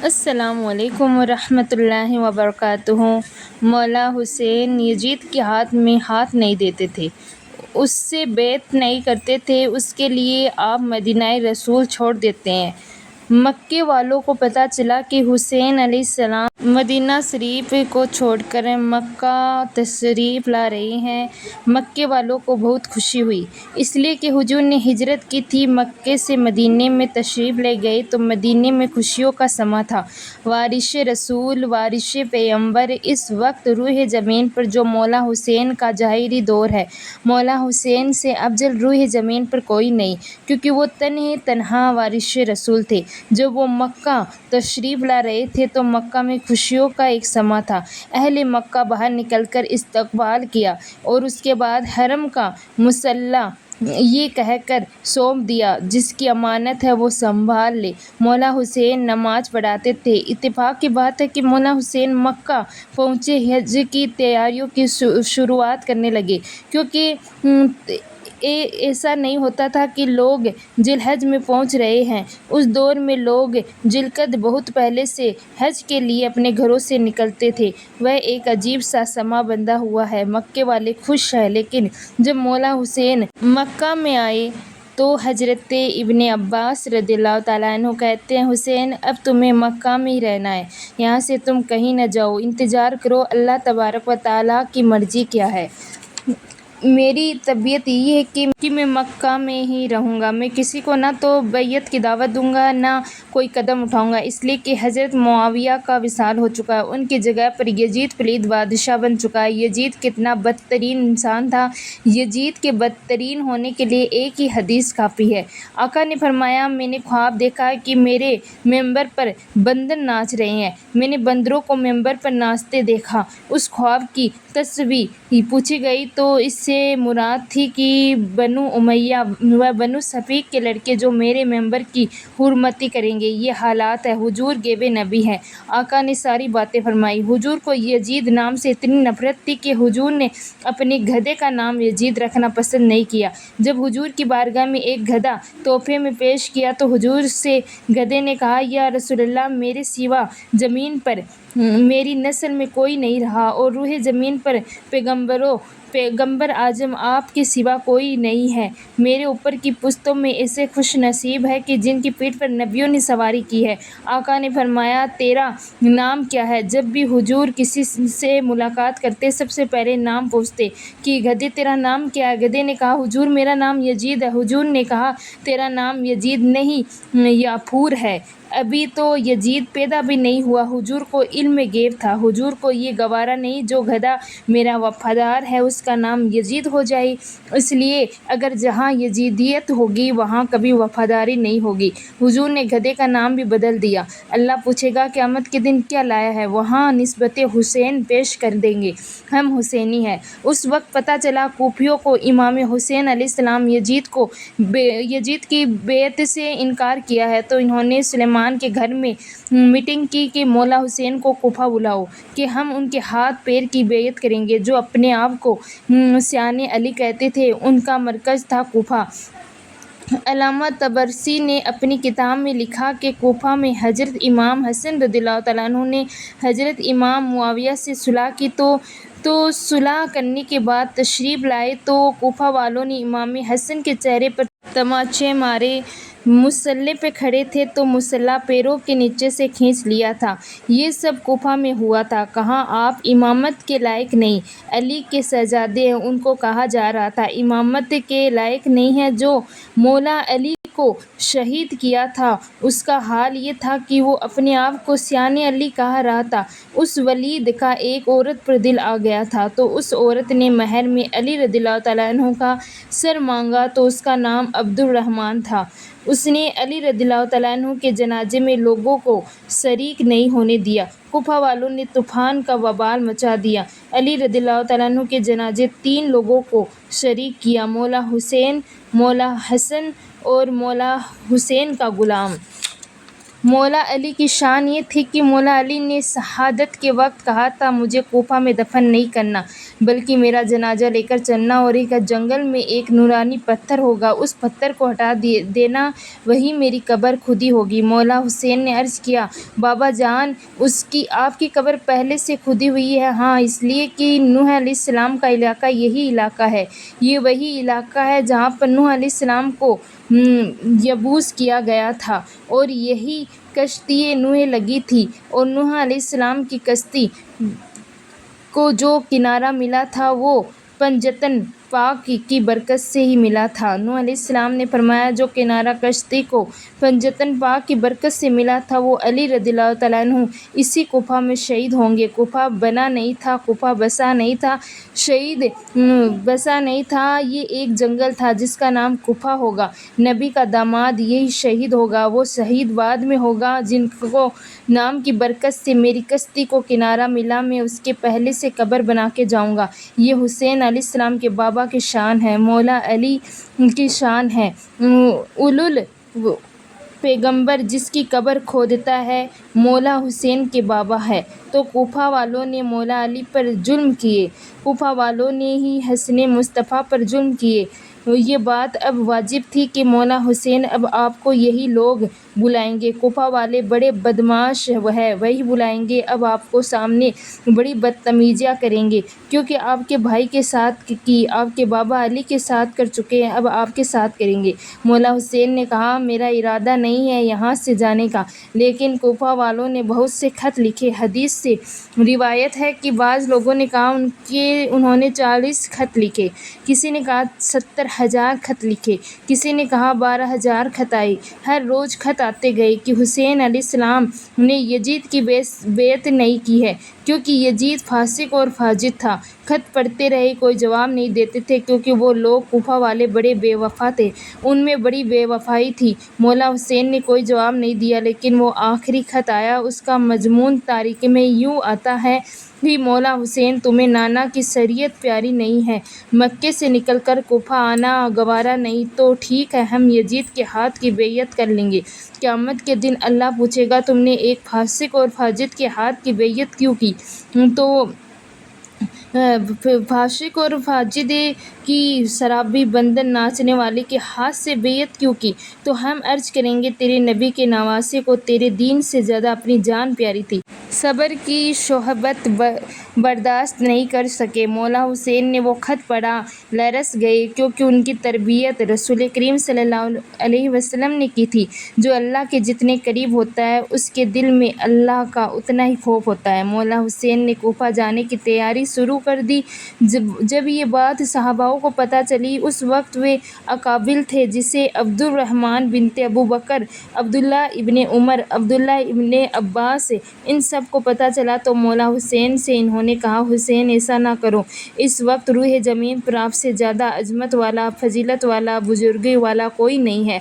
السلام علیکم ورحمۃ اللہ وبرکاتہ۔ مولا حسین یزید کے ہاتھ میں ہاتھ نہیں دیتے تھے، اس سے بیعت نہیں کرتے تھے، اس کے لیے آپ مدینہ رسول چھوڑ دیتے ہیں۔ مکے والوں کو پتہ چلا کہ حسین علیہ السلام مدینہ شریف کو چھوڑ کر مکہ تشریف لا رہے ہیں۔ مکے والوں کو بہت خوشی ہوئی، اس لیے کہ حضور نے ہجرت کی تھی، مکے سے مدینے میں تشریف لے گئے تو مدینے میں خوشیوں کا سماں تھا۔ وارث رسول، وارث پیغمبر، اس وقت روح زمین پر جو مولا حسین کا ظاہری دور ہے، مولا حسین سے افضل روح زمین پر کوئی نہیں، کیونکہ وہ تنہا وارث رسول تھے۔ جب وہ مکہ تشریف لا رہے تھے تو مکہ میں خوشیوں کا ایک سماں تھا۔ اہل مکہ باہر نکل کر استقبال کیا اور اس کے بعد حرم کا مسلح یہ کہہ کر سونپ دیا، جس کی امانت ہے وہ سنبھال لے۔ مولا حسین نماز پڑھاتے تھے۔ اتفاق کی بات ہے کہ مولا حسین مکہ پہنچے، حج کی تیاریوں کی شروعات کرنے لگے، کیونکہ ایسا نہیں ہوتا تھا کہ لوگ ذی الحج میں پہنچ رہے ہیں۔ اس دور میں لوگ ذی القعدہ بہت پہلے سے حج کے لیے اپنے گھروں سے نکلتے تھے۔ وہ ایک عجیب سا سماں بندھا ہوا ہے۔ مکے والے خوش ہیں، لیکن جب مولا حسین مکہ میں آئے تو حضرت ابن عباس رضی اللہ تعالیٰ عنہ کہتے ہیں، حسین اب تمہیں مکہ میں ہی رہنا ہے، یہاں سے تم کہیں نہ جاؤ، انتظار کرو، اللہ تبارک و تعالیٰ کی مرضی کیا ہے۔ میری طبیعت یہ ہے کہ میں مکہ میں ہی رہوں گا، میں کسی کو نہ تو بیعت کی دعوت دوں گا نہ کوئی قدم اٹھاؤں گا، اس لیے کہ حضرت معاویہ کا وصال ہو چکا ہے، ان کی جگہ پر یزید پلید بادشاہ بن چکا ہے۔ یزید کتنا بدترین انسان تھا، یزید کے بدترین ہونے کے لیے ایک ہی حدیث کافی ہے۔ آقا نے فرمایا، میں نے خواب دیکھا کہ میرے ممبر پر بندر ناچ رہے ہیں، میں نے بندروں کو ممبر پر ناچتے دیکھا۔ اس خواب کی تصویر پوچھی گئی تو اس سے مراد تھی کہ بنو امیہ و بنو صفیق کے لڑکے جو میرے ممبر کی حرمتی کریں گے، یہ حالات ہے۔ حضور غیب نبی ہیں، آقا نے ساری باتیں فرمائی۔ حضور کو یزید نام سے اتنی نفرت تھی کہ حضور نے اپنے گدھے کا نام یزید رکھنا پسند نہیں کیا۔ جب حضور کی بارگاہ میں ایک گدھا تحفے میں پیش کیا تو حضور سے گدھے نے کہا، یا رسول اللہ، میرے سوا زمین پر میری نسل میں کوئی نہیں رہا اور روح زمین پر پیغمبر اعظم آپ کے سوا کوئی نہیں ہے، میرے اوپر کی پشتوں میں ایسے خوش نصیب ہے کہ جن کی پیٹھ پر نبیوں نے سواری کی ہے۔ آقا نے فرمایا، تیرا نام کیا ہے؟ جب بھی حضور کسی سے ملاقات کرتے سب سے پہلے نام پوچھتے کہ گدھے تیرا نام کیا ہے؟ گدھے نے کہا، حضور میرا نام یزید ہے۔ حضور نے کہا، تیرا نام یزید نہیں یافور ہے، ابھی تو یزید پیدا بھی نہیں ہوا۔ حضور کو علم غیب تھا، حضور کو یہ گوارا نہیں جو گدھا میرا وفادار ہے اس کا نام یزید ہو جائے، اس لیے اگر جہاں یزیدیت ہوگی وہاں کبھی وفاداری نہیں ہوگی۔ حضور نے گدھے کا نام بھی بدل دیا۔ اللہ پوچھے گا قیامت کے دن کیا لایا ہے، وہاں نسبت حسین پیش کر دیں گے، ہم حسینی ہیں۔ اس وقت پتہ چلا کوفیوں کو امام حسین علیہ السلام یزید کی بیعت سے انکار کیا ہے، تو انہوں نے سلیمان کے گھر میں میٹنگ کی کہ مولا حسین کو کوفہ بلاؤ کہ ہم ان کے ہاتھ پیر کی بیعت کریں گے۔ جو اپنے آپ کو شیعہ علی کہتے تھے، ان کا مرکز تھا کوفہ۔ علامہ طبرسی نے اپنی کتاب میں لکھا کہ کوفہ میں حضرت امام حسن رضی اللہ تعالیٰ عنہ نے حضرت امام معاویہ سے صلح کی تو صلح کرنے کے بعد تشریف لائے تو کوفہ والوں نے امام حسن کے چہرے پر تماچے مارے، مصلی پہ کھڑے تھے تو مسلح پیروں کے نیچے سے کھینچ لیا تھا۔ یہ سب کوفہ میں ہوا تھا۔ کہاں آپ امامت کے لائق نہیں، علی کے شہزادے ہیں، ان کو کہا جا رہا تھا امامت کے لائق نہیں ہیں۔ جو مولا علی کو شہید کیا تھا اس کا حال یہ تھا کہ وہ اپنے آپ کو شیعہ علی کہہ رہا تھا۔ اس ولید کا ایک عورت پر دل آ گیا تھا تو اس عورت نے مہر میں علی رضی اللہ تعالیٰ عنہ کا سر مانگا تو اس کا نام عبد الرحمن تھا۔ اس نے علی رضی اللہ تعالیٰ عنہ کے جنازے میں لوگوں کو شریک نہیں ہونے دیا۔ کوفہ والوں نے طوفان کا وبال مچا دیا۔ علی رضی اللہ تعالیٰ عنہ کے جنازے 3 لوگوں کو شریک کیا، مولا حسین، مولا حسن اور مولا حسین کا غلام۔ مولا علی کی شان یہ تھی کہ مولا علی نے شہادت کے وقت کہا تھا مجھے کوفہ میں دفن نہیں کرنا بلکہ میرا جنازہ لے کر چلنا اور ایک جنگل میں ایک نورانی پتھر ہوگا، اس پتھر کو ہٹا دینا، وہی میری قبر کھدی ہوگی۔ مولا حسین نے عرض کیا بابا جان آپ کی قبر پہلے سے کھدی ہوئی ہے؟ ہاں، اس لیے کہ نوح علیہ السلام کا علاقہ یہی علاقہ ہے، یہ وہی علاقہ ہے جہاں پر نوح علیہ السلام کو یبوس کیا گیا تھا اور یہی کشتی نوح لگی تھی اور نوح علیہ السلام کی کشتی کو جو کنارہ ملا تھا وہ پنجتن پاک کی برکت سے ہی ملا تھا۔ نوح علیہ السلام نے فرمایا جو کنارہ کشتی کو پنجتن پاک کی برکت سے ملا تھا وہ علی رضی اللہ تعالیٰ عنہ اسی کوفہ میں شہید ہوں گے۔ کوفہ بنا نہیں تھا، کوفہ بسا نہیں تھا، شہید بسا نہیں تھا، یہ ایک جنگل تھا جس کا نام کوفہ ہوگا۔ نبی کا داماد یہی شہید ہوگا، وہ شہید بعد میں ہوگا جن کو نام کی برکت سے میری کشتی کو کنارہ ملا، میں اس کے پہلے سے قبر بنا کے جاؤں گا۔ یہ حسین علیہ السلام کے بابا کی شان ہے، مولا علی کی شان ہے۔ اولو پیغمبر جس کی قبر کھودتا ہے مولا حسین کے بابا ہے۔ تو کوفہ والوں نے مولا علی پر ظلم کیے، کوفہ والوں نے ہی حسن مصطفیٰ پر ظلم کیے۔ یہ بات اب واجب تھی کہ مولا حسین اب آپ کو یہی لوگ بلائیں گے، کوفہ والے بڑے بدمعاش ہیں، وہی بلائیں گے، اب آپ کو سامنے بڑی بدتمیزیاں کریں گے، کیونکہ آپ کے بھائی کے ساتھ کی، آپ کے بابا علی کے ساتھ کر چکے ہیں، اب آپ کے ساتھ کریں گے۔ مولا حسین نے کہا میرا ارادہ نہیں ہے یہاں سے جانے کا، لیکن کوفہ والوں نے بہت سے خط لکھے۔ حدیث سے روایت ہے کہ بعض لوگوں نے کہا انہوں نے 40 خط لکھے، کسی نے کہا 70,000 خط لکھے، کسی نے کہا 12,000 خط آئے۔ ہر روز خط آتے گئے کہ حسین علیہ السلام نے یزید کی بیعت نہیں کی ہے، کیونکہ یزید فاسق اور فاجر تھا۔ خط پڑھتے رہے، کوئی جواب نہیں دیتے تھے، کیونکہ وہ لوگ کوفہ والے بڑے بے وفا تھے، ان میں بڑی بے وفائی تھی۔ مولا حسین نے کوئی جواب نہیں دیا، لیکن وہ آخری خط آیا، اس کا مضمون تاریخ میں یوں آتا ہے کہ مولا حسین تمہیں نانا کی شریعت پیاری نہیں ہے، مکے سے نکل کر کوفہ آنا گوارا نہیں تو ٹھیک ہے ہم یزید کے ہاتھ کی بیعت کر لیں گے، قیامت کے دن اللہ پوچھے گا تم نے ایک فاسق اور فاجر کے ہاتھ کی بیعت کیوں کی؟ تو فاسق اور فاجر کی شرابی بندن ناچنے والے کے ہاتھ سے بیعت کیوں کی؟ تو ہم عرض کریں گے تیرے نبی کے نواسے کو تیرے دین سے زیادہ اپنی جان پیاری تھی، صبر کی صحبت برداشت نہیں کر سکے۔ مولا حسین نے وہ خط پڑھا، لرز گئے، کیونکہ ان کی تربیت رسول کریم صلی اللہ علیہ وسلم نے کی تھی۔ جو اللہ کے جتنے قریب ہوتا ہے اس کے دل میں اللہ کا اتنا ہی خوف ہوتا ہے۔ مولا حسین نے کوفہ جانے کی تیاری شروع کر دی۔ جب یہ بات صحابہ کو پتہ چلی، اس وقت وہ اکابر تھے جیسے عبد الرحمن بن ابو بکر، عبداللہ ابن عمر، عبداللہ ابن عباس، ان سب کو پتہ چلا تو مولا حسین سے انہوں نے کہا حسین ایسا نہ کرو، اس وقت روح زمین پر آپ سے زیادہ عظمت والا، فضیلت والا، بزرگی والا کوئی نہیں ہے،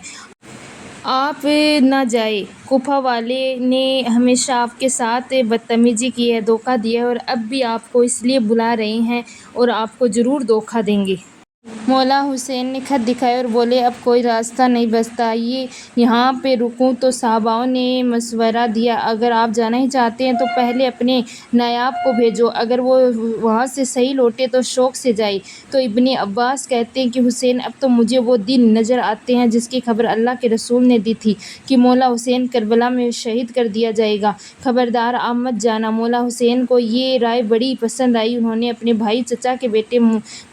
آپ نہ جائیں۔ کوفہ والے نے ہمیشہ آپ کے ساتھ بدتمیزی کی ہے، دھوکہ دیا ہے، اور اب بھی آپ کو اس لیے بلا رہے ہیں اور آپ کو ضرور دھوکہ دیں گے۔ مولا حسین نے خط دکھائے اور بولے اب کوئی راستہ نہیں بچتا، آئیے یہاں پہ رکوں۔ تو صحابہ نے مشورہ دیا اگر آپ جانا ہی چاہتے ہیں تو پہلے اپنے نائب کو بھیجو، اگر وہ وہاں سے صحیح لوٹے تو شوق سے جائے۔ تو ابن عباس کہتے ہیں کہ حسین اب تو مجھے وہ دن نظر آتے ہیں جس کی خبر اللہ کے رسول نے دی تھی کہ مولا حسین کربلا میں شہید کر دیا جائے گا، خبردار آپ مت جانا۔ مولا حسین کو یہ رائے بڑی پسند آئی، انہوں نے اپنے بھائی چچا کے بیٹے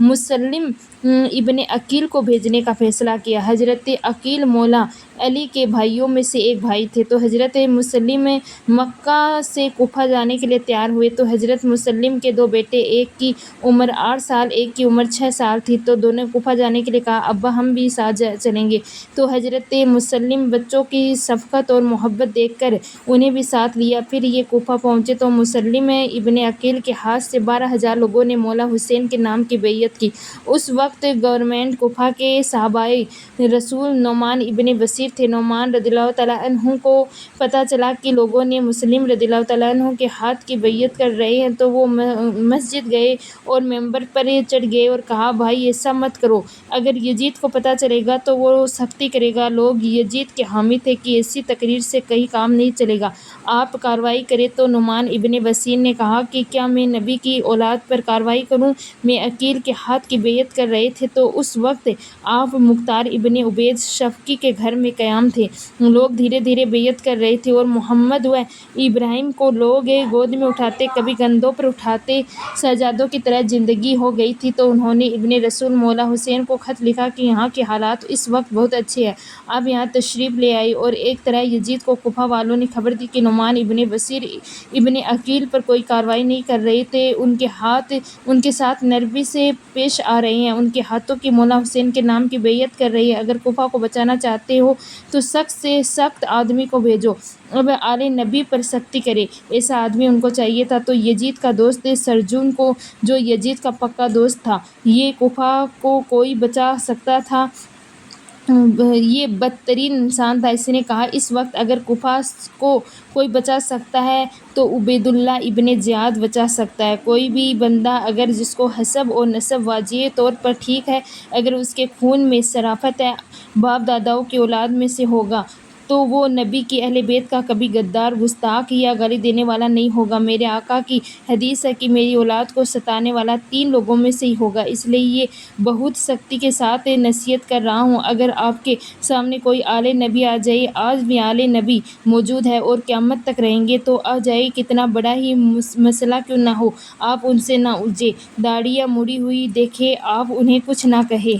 مسلم ابن عقیل کو بھیجنے کا فیصلہ کیا۔ حضرت عقیل مولا علی کے بھائیوں میں سے ایک بھائی تھے۔ تو حضرت مسلم مکہ سے کوفہ جانے کے لیے تیار ہوئے۔ تو حضرت مسلم کے دو بیٹے، ایک کی عمر 8 سال، ایک کی عمر 6 سال تھی، تو دونوں کوفہ جانے کے لیے کہا ابا ہم بھی ساتھ چلیں گے۔ تو حضرت مسلم بچوں کی شفقت اور محبت دیکھ کر انہیں بھی ساتھ لیا۔ پھر یہ کوفہ پہنچے تو مسلم ابن عقیل کے ہاتھ سے 12,000 لوگوں نے مولا حسین کے نام کی بیعت کی۔ اس وقت وقت گورنمنٹ کوفہ کے صحابۂ رسول نعمان ابن بشیر تھے۔ نعمان رضی اللہ تعالیٰ عنہ کو پتہ چلا کہ لوگوں نے مسلم رضی اللہ تعالیٰ عنہ کے ہاتھ کی بیعت کر رہے ہیں تو وہ مسجد گئے اور ممبر پر چڑھ گئے اور کہا، بھائی ایسا مت کرو، اگر یزید کو پتہ چلے گا تو وہ سختی کرے گا۔ لوگ یزید کے حامی تھے کہ ایسی تقریر سے کہیں کام نہیں چلے گا، آپ کارروائی کریں۔ تو نعمان ابن بشیر نے کہا کہ کیا میں نبی کی اولاد پر کارروائی کروں؟ میں عقیل کے ہاتھ کی بیعت کر رہے تھے تو اس وقت آپ مختار ابن عبید شفقی کے گھر میں قیام تھے۔ لوگ دھیرے دھیرے بیعت کر رہے تھے اور محمد و ابراہیم کو لوگ گود میں اٹھاتے، کبھی کندھوں پر اٹھاتے، شہزادوں کی طرح زندگی ہو گئی تھی۔ تو انہوں نے ابن رسول مولا حسین کو خط لکھا کہ یہاں کے حالات اس وقت بہت اچھے ہیں، آپ یہاں تشریف لے آئیں۔ اور ایک طرح یزید کو کوفہ والوں نے خبر دی کہ نعمان ابن بشیر ابن عقیل پر کوئی کارروائی نہیں کر رہے تھے، ان کے ہاتھ ان کے ساتھ نرمی سے پیش آ رہے ہیں، ان کے ہاتھوں کی مولا حسین کے نام کی بیعت کر رہے ہیں۔ اگر کوفہ کو بچانا چاہتے ہو تو سخت سے سخت آدمی کو بھیجو، اب آل نبی پر سختی کرے۔ ایسا آدمی ان کو چاہیے تھا۔ تو یزید کا دوست سرجون کو، جو یزید کا پکا دوست تھا، یہ کوفہ کو کوئی بچا سکتا تھا، یہ بدترین انسان تھا، اس نے کہا، اس وقت اگر کوفہ کو کوئی بچا سکتا ہے تو عبید اللہ ابن زیاد بچا سکتا ہے۔ کوئی بھی بندہ اگر جس کو حسب و نسب واضح طور پر ٹھیک ہے، اگر اس کے خون میں شرافت ہے، باپ داداؤں کی اولاد میں سے ہوگا، تو وہ نبی کی اہل بیت کا کبھی غدار، گستاخ یا گالی دینے والا نہیں ہوگا۔ میرے آقا کی حدیث ہے کہ میری اولاد کو ستانے والا 3 لوگوں میں سے ہی ہوگا، اس لیے یہ بہت سختی کے ساتھ نصیحت کر رہا ہوں۔ اگر آپ کے سامنے کوئی آل نبی آ جائے، آج بھی آل نبی موجود ہے اور قیامت تک رہیں گے، تو آ جائے، کتنا بڑا ہی مسئلہ کیوں نہ ہو، آپ ان سے نہ الجھیں، داڑھیاں مڑی ہوئی دیکھیں، آپ انہیں کچھ نہ کہیں۔